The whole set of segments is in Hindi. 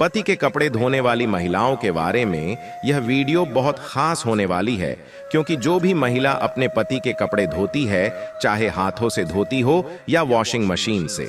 पति के कपड़े धोने वाली महिलाओं के बारे में यह वीडियो बहुत खास होने वाली है, क्योंकि जो भी महिला अपने पति के कपड़े धोती है, चाहे हाथों से धोती हो या वॉशिंग मशीन से,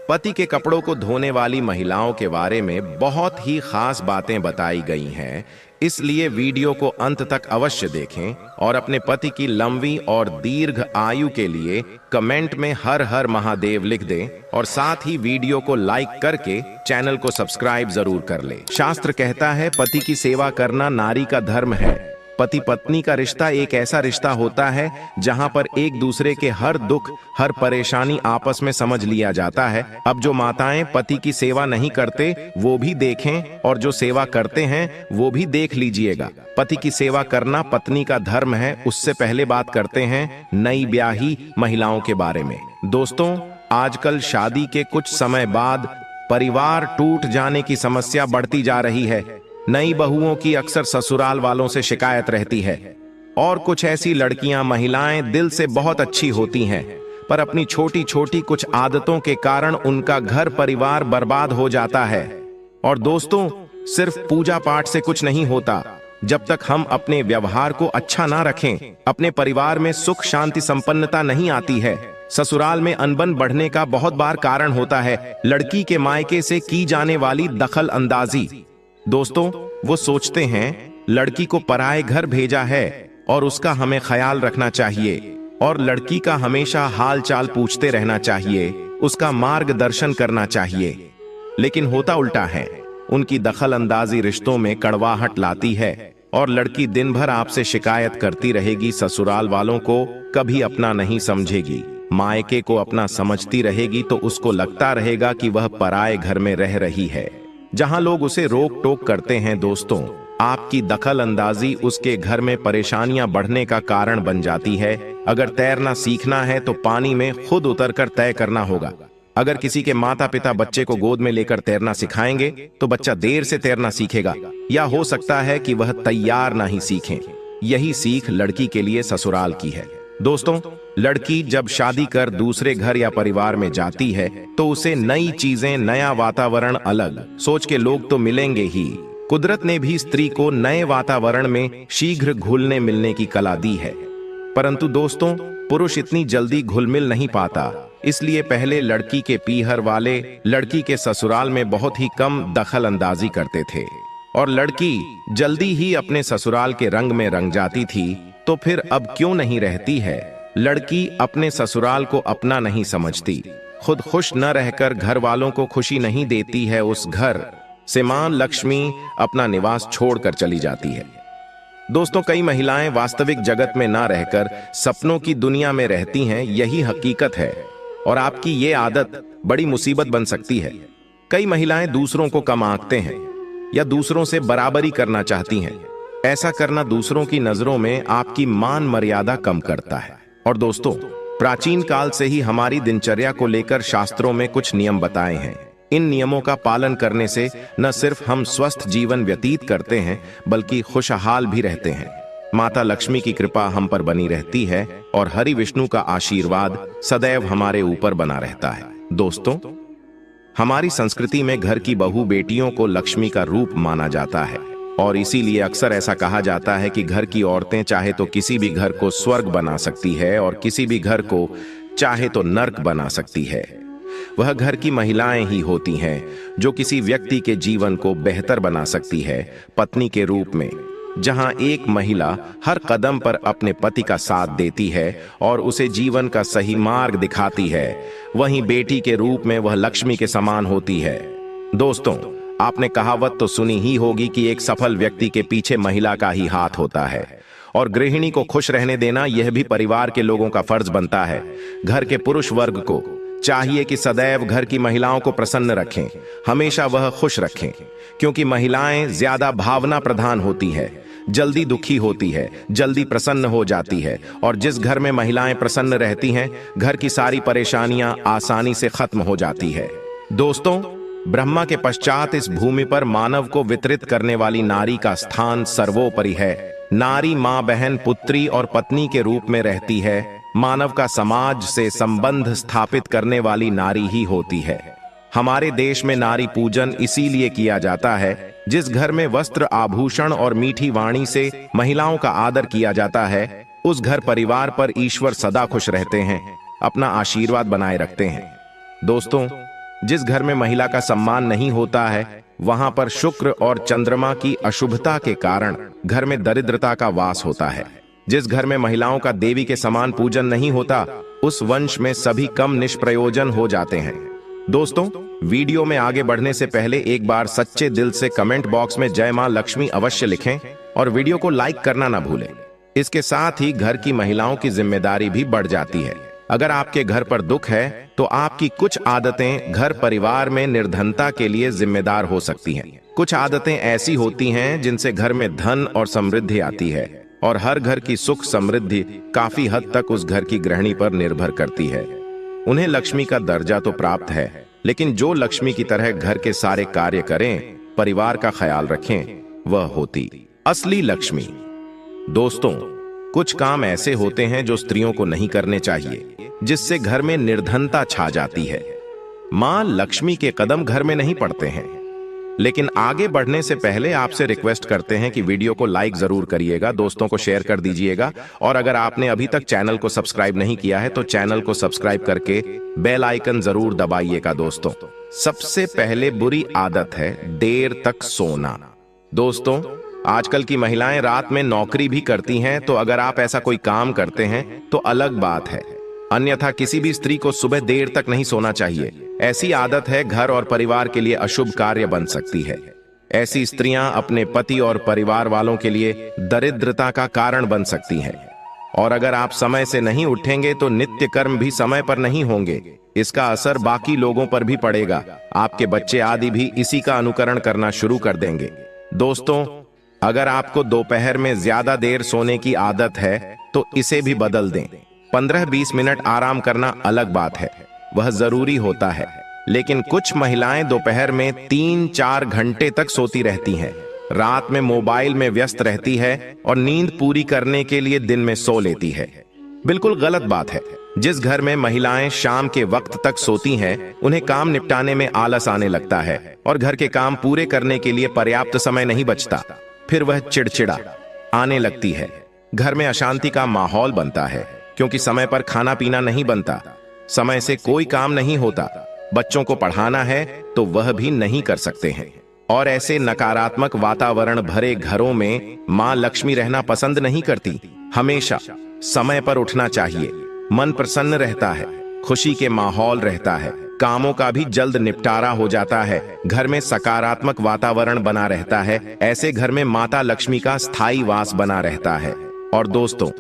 पति के कपड़ों को धोने वाली महिलाओं के बारे में बहुत ही खास बातें बताई गई हैं। इसलिए वीडियो को अंत तक अवश्य देखें और अपने पति की लंबी और दीर्घ आयु के लिए कमेंट में हर हर महादेव लिख दें और साथ ही वीडियो को लाइक करके चैनल को सब्सक्राइब जरूर कर ले। शास्त्र कहता है, पति की सेवा करना नारी का धर्म है। पति पत्नी का रिश्ता एक ऐसा रिश्ता होता है जहां पर एक दूसरे के हर दुख, हर परेशानी आपस में समझ लिया जाता है। अब जो माताएं पति की सेवा नहीं करते वो भी देखें और जो सेवा करते हैं वो भी देख लीजिएगा। पति की सेवा करना पत्नी का धर्म है। उससे पहले बात करते हैं नई ब्याही महिलाओं के बारे में। दोस्तों, आजकल शादी के कुछ समय बाद परिवार टूट जाने की समस्या बढ़ती जा रही है। नई बहुओं की अक्सर ससुराल वालों से शिकायत रहती है और कुछ ऐसी लड़कियां, महिलाएं दिल से बहुत अच्छी होती हैं, पर अपनी छोटी छोटी कुछ आदतों के कारण उनका घर परिवार बर्बाद हो जाता है। और दोस्तों, सिर्फ पूजा पाठ से कुछ नहीं होता। जब तक हम अपने व्यवहार को अच्छा ना रखें, अपने परिवार में सुख शांति संपन्नता नहीं आती है। ससुराल में अनबन बढ़ने का बहुत बार कारण होता है लड़की के मायके से की जाने वाली दखल अंदाजी। दोस्तों, वो सोचते हैं लड़की को पराये घर भेजा है और उसका हमें ख्याल रखना चाहिए और लड़की का हमेशा हाल चाल पूछते रहना चाहिए, उसका मार्गदर्शन करना चाहिए। लेकिन होता उल्टा है। उनकी दखल अंदाजी रिश्तों में कड़वाहट लाती है और लड़की दिन भर आपसे शिकायत करती रहेगी। ससुराल वालों को कभी अपना नहीं समझेगी, मायके को अपना समझती रहेगी, तो उसको लगता रहेगा कि वह पराये घर में रह रही है जहां लोग उसे रोक टोक करते हैं। दोस्तों, आपकी दखल अंदाजी उसके घर में परेशानियां बढ़ने का कारण बन जाती है। अगर तैरना सीखना है तो पानी में खुद उतरकर तय करना होगा। अगर किसी के माता पिता बच्चे को गोद में लेकर तैरना सिखाएंगे तो बच्चा देर से तैरना सीखेगा, या हो सकता है कि वह तैयार ना ही सीखें। यही सीख लड़की के लिए ससुराल की है। दोस्तों, लड़की जब शादी कर दूसरे घर या परिवार में जाती है तो उसे नई चीजें, नया वातावरण, अलग सोच के लोग तो मिलेंगे ही। कुदरत ने भी स्त्री को नए वातावरण में शीघ्र घुलने मिलने की कला दी है, परंतु दोस्तों, पुरुष इतनी जल्दी घुल मिल नहीं पाता। इसलिए पहले लड़की के पीहर वाले लड़की के ससुराल में बहुत ही कम दखल अंदाजी करते थे और लड़की जल्दी ही अपने ससुराल के रंग में रंग जाती थी। तो फिर अब क्यों नहीं रहती है? लड़की अपने ससुराल को अपना नहीं समझती, खुद खुश न रहकर घर वालों को खुशी नहीं देती है। उस घर से मां लक्ष्मी अपना निवास छोड़कर चली जाती है। दोस्तों, कई महिलाएं वास्तविक जगत में ना रहकर सपनों की दुनिया में रहती हैं। यही हकीकत है और आपकी ये आदत बड़ी मुसीबत बन सकती है। कई महिलाएं दूसरों को कम आंकते हैं या दूसरों से बराबरी करना चाहती हैं। ऐसा करना दूसरों की नजरों में आपकी मान मर्यादा कम करता है। और दोस्तों, प्राचीन काल से ही हमारी दिनचर्या को लेकर शास्त्रों में कुछ नियम बताए हैं। इन नियमों का पालन करने से न सिर्फ हम स्वस्थ जीवन व्यतीत करते हैं, बल्कि खुशहाल भी रहते हैं। माता लक्ष्मी की कृपा हम पर बनी रहती है और हरि विष्णु का आशीर्वाद सदैव हमारे ऊपर बना रहता है। दोस्तों, हमारी संस्कृति में घर की बहू बेटियों को लक्ष्मी का रूप माना जाता है और इसीलिए अक्सर ऐसा कहा जाता है कि घर की औरतें चाहे तो किसी भी घर को स्वर्ग बना सकती है और किसी भी घर को चाहे तो नर्क बना सकती है। वह घर की महिलाएं ही होती हैं जो किसी व्यक्ति के जीवन को बेहतर बना सकती है। पत्नी के रूप में जहां एक महिला हर कदम पर अपने पति का साथ देती है और उसे जीवन का सही मार्ग दिखाती है, वहीं बेटी के रूप में वह लक्ष्मी के समान होती है। दोस्तों, आपने कहावत तो सुनी ही होगी कि एक सफल व्यक्ति के पीछे महिला का ही हाथ होता है और गृहिणी को खुश रहने देना यह भी परिवार के लोगों का फर्ज बनता है। घर के पुरुष वर्ग को चाहिए कि सदैव घर की महिलाओं को प्रसन्न रखें, हमेशा वह खुश रखें, क्योंकि महिलाएं ज्यादा भावना प्रधान होती है, जल्दी दुखी होती है, जल्दी प्रसन्न हो जाती है और जिस घर में महिलाएं प्रसन्न रहती हैं, घर की सारी परेशानियां आसानी से खत्म हो जाती है। दोस्तों, ब्रह्मा के पश्चात इस भूमि पर मानव को वितरित करने वाली नारी का स्थान सर्वोपरि है। नारी मां, बहन, पुत्री और पत्नी के रूप में रहती है। मानव का समाज से संबंध स्थापित करने वाली नारी ही होती है। हमारे देश में नारी पूजन इसीलिए किया जाता है। जिस घर में वस्त्र, आभूषण और मीठी वाणी से महिलाओं का आदर किया जाता है, उस घर परिवार पर ईश्वर सदा खुश रहते हैं, अपना आशीर्वाद बनाए रखते हैं। दोस्तों, जिस घर में महिला का सम्मान नहीं होता है, वहां पर शुक्र और चंद्रमा की अशुभता के कारण घर में दरिद्रता का वास होता है। जिस घर में महिलाओं का देवी के समान पूजन नहीं होता, उस वंश में सभी कम निष्प्रयोजन हो जाते हैं। दोस्तों, वीडियो में आगे बढ़ने से पहले एक बार सच्चे दिल से कमेंट बॉक्स में जय मां लक्ष्मी अवश्य लिखें और वीडियो को लाइक करना ना भूलें। इसके साथ ही घर की महिलाओं की जिम्मेदारी भी बढ़ जाती है। अगर आपके घर पर दुख है तो आपकी कुछ आदतें घर परिवार में निर्धनता के लिए जिम्मेदार हो सकती हैं। कुछ आदतें ऐसी होती हैं जिनसे घर में धन और समृद्धि आती है, और हर घर की सुख समृद्धि काफी हद तक उस घर की गृहिणी पर निर्भर करती है। उन्हें लक्ष्मी का दर्जा तो प्राप्त है, लेकिन जो लक्ष्मी की तरह घर के सारे कार्य करें, परिवार का ख्याल रखें, वह होती असली लक्ष्मी। दोस्तों, कुछ काम ऐसे होते हैं जो स्त्रियों को नहीं करने चाहिए, जिससे घर में निर्धनता छा जाती है। मां लक्ष्मी के कदम घर में नहीं पड़ते हैं। लेकिन आगे बढ़ने से पहले आपसे रिक्वेस्ट करते हैं कि वीडियो को लाइक जरूर करिएगा, दोस्तों को शेयर कर दीजिएगा, और अगर आपने अभी तक चैनल को सब्सक्राइब नहीं किया है तो चैनल को सब्सक्राइब करके बेल आइकन जरूर दबाइएगा। दोस्तों, सबसे पहले बुरी आदत है देर तक सोना। दोस्तों, आजकल की महिलाएं रात में नौकरी भी करती हैं, तो अगर आप ऐसा कोई काम करते हैं तो अलग बात है, अन्यथा किसी भी स्त्री को सुबह देर तक नहीं सोना चाहिए। ऐसी आदत है घर और परिवार के लिए अशुभ कार्य बन सकती है। ऐसी स्त्रियां अपने पति और परिवार वालों के लिए दरिद्रता का कारण बन सकती हैं। और अगर आप समय से नहीं उठेंगे तो नित्य कर्म भी समय पर नहीं होंगे। इसका असर बाकी लोगों पर भी पड़ेगा। आपके बच्चे आदि भी इसी का अनुकरण करना शुरू कर देंगे। दोस्तों, अगर आपको दोपहर में ज्यादा देर सोने की आदत है तो इसे भी बदल दें। 15-20 मिनट आराम करना अलग बात है, वह जरूरी होता है, लेकिन कुछ महिलाएं दोपहर में 3-4 घंटे तक सोती रहती हैं, रात में मोबाइल में व्यस्त रहती है और नींद पूरी करने के लिए दिन में सो लेती है। बिल्कुल गलत बात है। जिस घर में महिलाएं शाम के वक्त तक सोती हैं, उन्हें काम निपटाने में आलस आने लगता है और घर के काम पूरे करने के लिए पर्याप्त समय नहीं बचता। फिर वह चिड़चिड़ा आने लगती है, घर में अशांति का माहौल बनता है, क्योंकि समय पर खाना पीना नहीं बनता, समय से कोई काम नहीं होता, बच्चों को पढ़ाना है तो वह भी नहीं कर सकते हैं। और ऐसे नकारात्मक वातावरण भरे घरों में मां लक्ष्मी रहना पसंद नहीं करती। हमेशा समय पर उठना चाहिए, मन प्रसन्न रहता है, खुशी के माहौल रहता है, कामों का भी जल्द निपटारा हो जाता है, घर में सकारात्मक वातावरण बना रहता है। ऐसे घर में माता लक्ष्मी का स्थायी वास बना रहता है। और दोस्तों,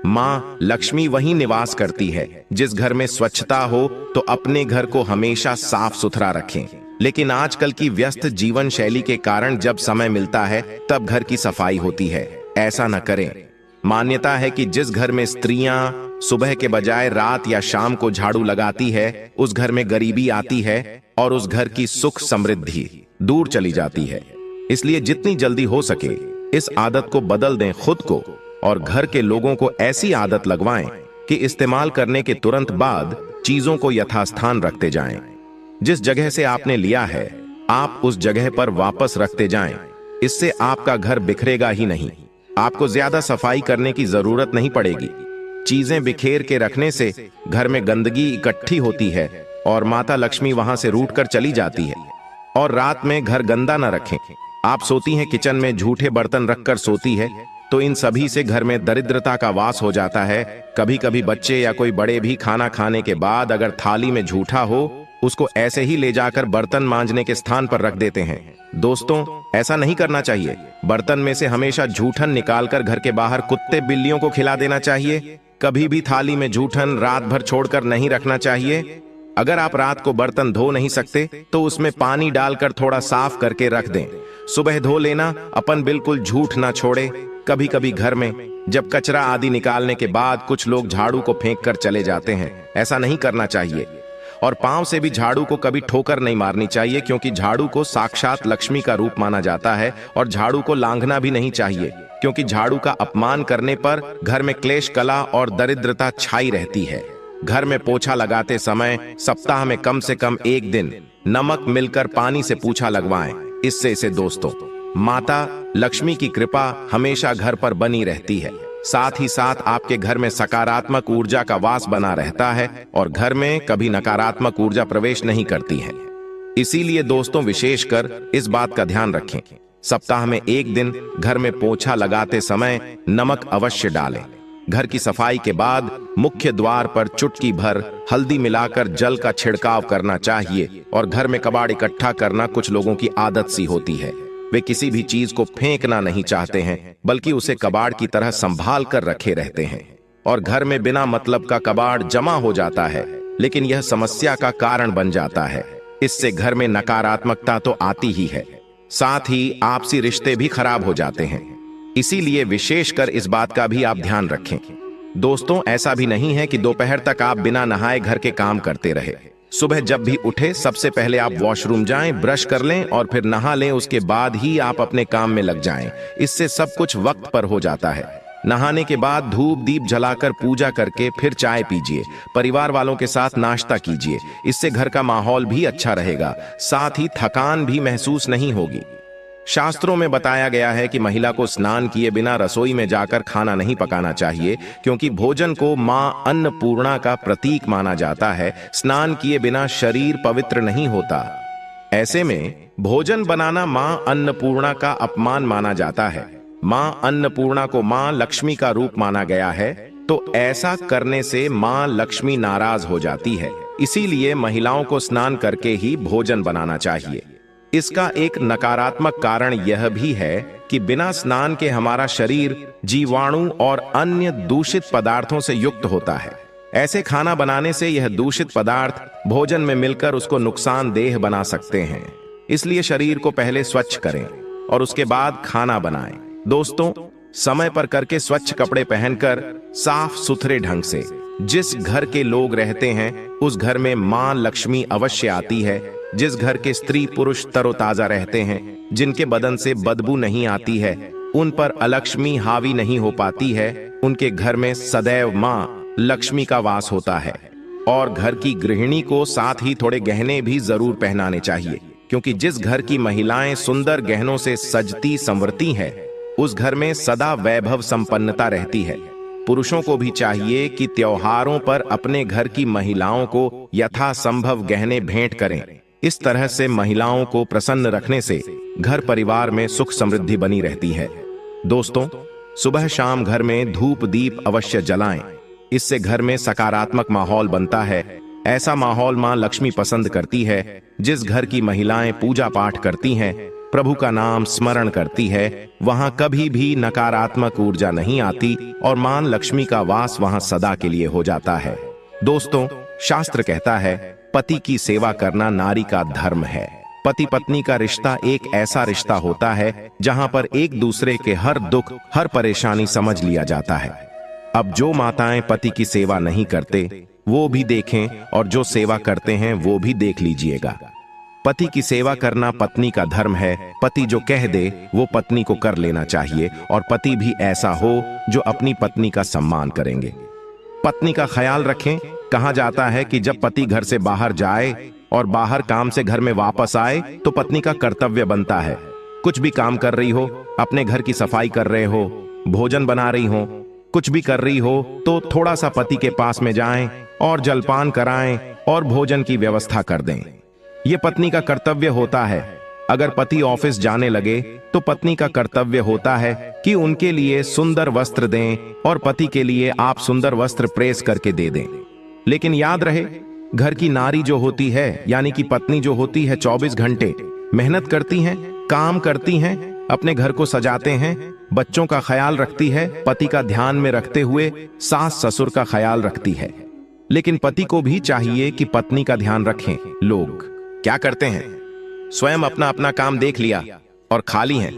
मां लक्ष्मी वहीं निवास करती है जिस घर में स्वच्छता हो, तो अपने घर को हमेशा साफ सुथरा रखें। लेकिन आजकल की व्यस्त जीवन शैली के कारण जब समय मिलता है तब घर की सफाई होती है। ऐसा न करें। मान्यता है कि जिस घर में स्त्रियां सुबह के बजाय रात या शाम को झाड़ू लगाती है, उस घर में गरीबी आती है और उस घर की सुख समृद्धि दूर चली जाती है। इसलिए जितनी जल्दी हो सके इस आदत को बदल दें खुद को, और घर के लोगों को ऐसी आदत लगवाएं कि इस्तेमाल करने के तुरंत बाद चीजों को यथास्थान रखते जाएं। जिस जगह से आपने लिया है आप उस जगह पर वापस रखते जाएं। इससे आपका घर बिखरेगा ही नहीं। आपको ज्यादा सफाई करने की जरूरत नहीं पड़ेगी। चीजें बिखेर के रखने से घर में गंदगी इकट्ठी होती है और माता लक्ष्मी वहां से रूठ कर चली जाती है। और रात में घर गंदा न रखें। आप सोती हैं किचन में झूठे बर्तन रखकर सोती है, तो इन सभी से घर में दरिद्रता का वास हो जाता है। कभी कभी बच्चे या कोई बड़े भी खाना खाने के बाद अगर थाली में झूठा हो, उसको ऐसे ही ले जाकर बर्तन मांजने के स्थान पर रख देते हैं। दोस्तों, ऐसा नहीं करना चाहिए। बर्तन में से हमेशा जूठन निकालकर घर के बाहर कुत्ते बिल्लियों को खिला देना चाहिए। कभी भी थाली में जूठन रात भर छोड़कर नहीं रखना चाहिए। अगर आप रात को बर्तन धो नहीं सकते तो उसमें पानी डालकर थोड़ा साफ करके रख दें। सुबह धो लेना, अपन बिल्कुल झूठ ना छोड़े। कभी कभी घर में जब कचरा आदि निकालने के बाद कुछ लोग झाड़ू को फेंक कर चले जाते हैं, ऐसा नहीं करना चाहिए। और पांव से भी झाड़ू को कभी ठोकर नहीं मारनी चाहिए, क्योंकि झाड़ू को साक्षात लक्ष्मी का रूप माना जाता है। और झाड़ू को लांघना भी नहीं चाहिए, क्योंकि झाड़ू का अपमान करने पर घर में क्लेश कला और दरिद्रता छाई रहती है। घर में पोछा लगाते समय सप्ताह में कम से कम एक दिन नमक मिलकर पानी से पूछा लगवाएं। इससे इसे दोस्तों, माता लक्ष्मी की कृपा हमेशा घर पर बनी रहती है। साथ ही साथ आपके घर में सकारात्मक ऊर्जा का वास बना रहता है और घर में कभी नकारात्मक ऊर्जा प्रवेश नहीं करती है। इसीलिए दोस्तों, विशेषकर इस बात का ध्यान रखें, सप्ताह में एक दिन घर में पोछा लगाते समय नमक अवश्य डालें। घर की सफाई के बाद मुख्य द्वार पर चुटकी भर हल्दी मिलाकर जल का छिड़काव करना चाहिए। और घर में कबाड़ इकट्ठा करना कुछ लोगों की आदत सी होती है। वे किसी भी चीज को फेंकना नहीं चाहते हैं, बल्कि उसे कबाड़ की तरह संभाल कर रखे रहते हैं और घर में बिना मतलब का कबाड़ जमा हो जाता है, लेकिन यह समस्या का कारण बन जाता है। इससे घर में नकारात्मकता तो आती ही है, साथ ही आपसी रिश्ते भी खराब हो जाते हैं। इसीलिए विशेषकर इस बात का भी आप ध्यान रखें। दोस्तों, ऐसा भी नहीं है कि दोपहर तक आप बिना नहाए घर के काम करते रहे। सुबह जब भी उठे सबसे पहले आप वॉशरूम जाएं, ब्रश कर लें और फिर नहा लें। उसके बाद ही आप अपने काम में लग जाएं। इससे सब कुछ वक्त पर हो जाता है। नहाने के बाद धूप दीप जलाकर पूजा करके फिर चाय पीजिए। परिवार वालों के साथ नाश्ता कीजिए। इससे घर का माहौल भी अच्छा रहेगा, साथ ही थकान भी महसूस नहीं होगी। शास्त्रों में बताया गया है कि महिला को स्नान किए बिना रसोई में जाकर खाना नहीं पकाना चाहिए, क्योंकि भोजन को मां अन्नपूर्णा का प्रतीक माना जाता है। स्नान किए बिना शरीर पवित्र नहीं होता। ऐसे में भोजन बनाना मां अन्नपूर्णा का अपमान माना जाता है। मां अन्नपूर्णा को मां लक्ष्मी का रूप माना गया है, तो ऐसा करने से मां लक्ष्मी नाराज हो जाती है। इसीलिए महिलाओं को स्नान करके ही भोजन बनाना चाहिए। इसका एक नकारात्मक कारण यह भी है कि बिना स्नान के हमारा शरीर जीवाणु और अन्य दूषित पदार्थों से युक्त होता है। ऐसे खाना बनाने से यह दूषित पदार्थ भोजन में मिलकर उसको नुकसानदेह बना सकते हैं। इसलिए शरीर को पहले स्वच्छ करें और उसके बाद खाना बनाएं। दोस्तों, समय पर करके स्वच्छ कपड़े पहनकर साफ सुथरे ढंग से जिस घर के लोग रहते हैं उस घर में मां लक्ष्मी अवश्य आती है। जिस घर के स्त्री पुरुष तरोताजा रहते हैं, जिनके बदन से बदबू नहीं आती है, उन पर अलक्ष्मी हावी नहीं हो पाती है, उनके घर में सदैव मां लक्ष्मी का वास होता है। और घर की गृहिणी को साथ ही थोड़े गहने भी जरूर पहनाने चाहिए, क्योंकि जिस घर की महिलाएं सुंदर गहनों से सजती संवरती हैं, उस घर में सदा वैभव संपन्नता रहती है। पुरुषों को भी चाहिए कि त्योहारों पर अपने घर की महिलाओं को यथासंभव गहने भेंट करें। इस तरह से महिलाओं को प्रसन्न रखने से घर परिवार में सुख समृद्धि बनी रहती है। दोस्तों, सुबह शाम घर में धूप दीप अवश्य जलाएं। इससे घर में सकारात्मक माहौल बनता है। ऐसा माहौल मां लक्ष्मी पसंद करती है। जिस घर की महिलाएं पूजा पाठ करती हैं, प्रभु का नाम स्मरण करती है, वहां कभी भी नकारात्मक ऊर्जा नहीं आती और मां लक्ष्मी का वास वहां सदा के लिए हो जाता है। दोस्तों, शास्त्र कहता है, पति की सेवा करना नारी का धर्म है। पति पत्नी का रिश्ता एक ऐसा रिश्ता होता है जहां पर एक दूसरे के हर दुख हर परेशानी समझ लिया जाता है। अब जो माताएं पति की सेवा नहीं करते वो भी देखें और जो सेवा करते हैं वो भी देख लीजिएगा। पति की सेवा करना पत्नी का धर्म है। पति जो कह दे वो पत्नी को कर लेना चाहिए और पति भी ऐसा हो जो अपनी पत्नी का सम्मान करेंगे। पत्नी का ख्याल रखें। कहा जाता है कि जब पति घर से बाहर जाए और बाहर काम से घर में वापस आए तो पत्नी का कर्तव्य बनता है, कुछ भी काम कर रही हो, अपने घर की सफाई कर रहे हो, भोजन बना रही हो, कुछ भी कर रही हो, तो थोड़ा सा पति के पास में जाएं और जलपान कराएं और भोजन की व्यवस्था कर दें। यह पत्नी का कर्तव्य होता है। अगर पति ऑफिस जाने लगे तो पत्नी का कर्तव्य होता है कि उनके लिए सुंदर वस्त्र दें और पति के लिए आप सुंदर वस्त्र प्रेस करके दे दें। लेकिन याद रहे, घर की नारी जो होती है यानी कि पत्नी जो होती है 24 घंटे मेहनत करती हैं, काम करती हैं, अपने घर को सजाते हैं, बच्चों का ख्याल रखती है, पति का ध्यान में रखते हुए सास ससुर का ख्याल रखती है। लेकिन पति को भी चाहिए कि पत्नी का ध्यान रखें। लोग क्या करते हैं, स्वयं अपना अपना काम देख लिया और खाली हैं।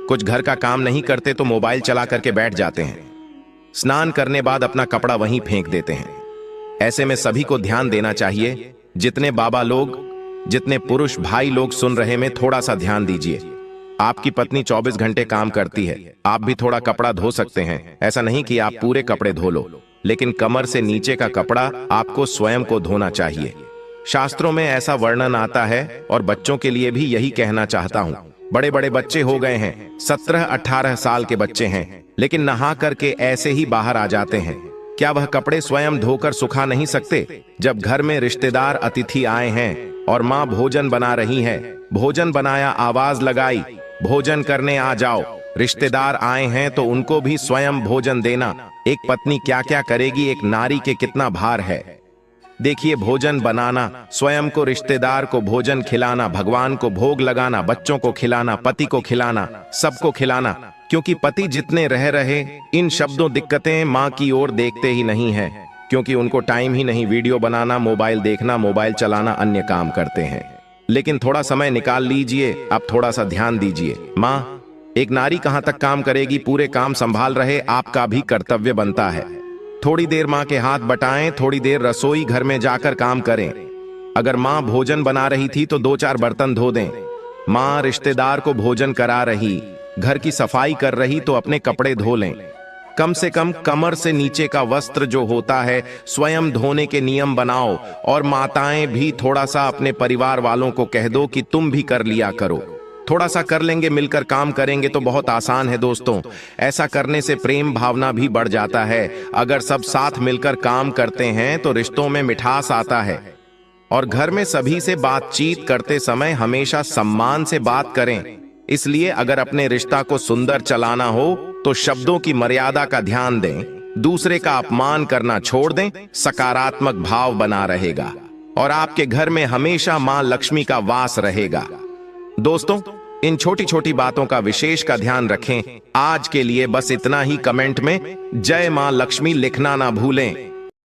कुछ घर का काम नहीं करते तो मोबाइल चला करके बैठ जाते हैं। स्नान करने बाद अपना कपड़ा वहीं फेंक देते हैं। ऐसे में सभी को ध्यान देना चाहिए। जितने बाबा लोग, जितने पुरुष भाई लोग सुन रहे में थोड़ा सा ध्यान दीजिए। आपकी पत्नी 24 घंटे काम करती है, आप भी थोड़ा कपड़ा धो सकते हैं। ऐसा नहीं कि आप पूरे कपड़े धो लो, लेकिन कमर से नीचे का कपड़ा आपको स्वयं को धोना चाहिए। शास्त्रों में ऐसा वर्णन आता है और बच्चों के लिए भी यही कहना चाहता हूँ। बड़े बड़े बच्चे हो गए हैं, 17-18 साल के बच्चे हैं, लेकिन नहा करके ऐसे ही बाहर आ जाते हैं। क्या वह कपड़े स्वयं धोकर सुखा नहीं सकते? जब घर में रिश्तेदार अतिथि आए हैं और माँ भोजन बना रही है, भोजन बनाया, आवाज लगाई, भोजन करने आ जाओ। रिश्तेदार आए हैं तो उनको भी स्वयं भोजन देना। एक पत्नी क्या क्या करेगी, एक नारी के कितना भार है। देखिए, भोजन बनाना, स्वयं को, रिश्तेदार को भोजन खिलाना, भगवान को भोग लगाना, बच्चों को खिलाना, पति को खिलाना, सबको खिलाना। क्योंकि पति जितने रह रहे, इन शब्दों दिक्कतें माँ की ओर देखते ही नहीं है, क्योंकि उनको टाइम ही नहीं। वीडियो बनाना, मोबाइल देखना, मोबाइल चलाना, अन्य काम करते हैं। लेकिन थोड़ा समय निकाल लीजिए, आप थोड़ा सा ध्यान दीजिए। माँ, एक नारी कहाँ तक काम करेगी? पूरे काम संभाल रहे आपका भी कर्तव्य बनता है। थोड़ी देर माँ के हाथ बटाएं, थोड़ी देर रसोई घर में जाकर काम करें। अगर माँ भोजन बना रही थी तो 2-4 बर्तन धो दें। माँ रिश्तेदार को भोजन करा रही, घर की सफाई कर रही तो अपने कपड़े धो लें। कम से कम कमर से नीचे का वस्त्र जो होता है स्वयं धोने के नियम बनाओ। और माताएं भी थोड़ा सा अपने परिवार वालों को कह दो कि तुम भी कर लिया करो। थोड़ा सा कर लेंगे, मिलकर काम करेंगे तो बहुत आसान है दोस्तों। ऐसा करने से प्रेम भावना भी बढ़ जाता है। अगर सब साथ मिलकर काम करते हैं तो रिश्तों में मिठास आता है। और घर में सभी से बातचीत करते समय हमेशा सम्मान से बात करें। इसलिए अगर अपने रिश्ता को सुंदर चलाना हो तो शब्दों की मर्यादा का ध्यान दें, दूसरे का अपमान करना छोड़ दें। सकारात्मक भाव बना रहेगा और आपके घर में हमेशा मां लक्ष्मी का वास रहेगा। दोस्तों, इन छोटी छोटी बातों का विशेष का ध्यान रखें। आज के लिए बस इतना ही। कमेंट में जय मां लक्ष्मी लिखना ना भूलें।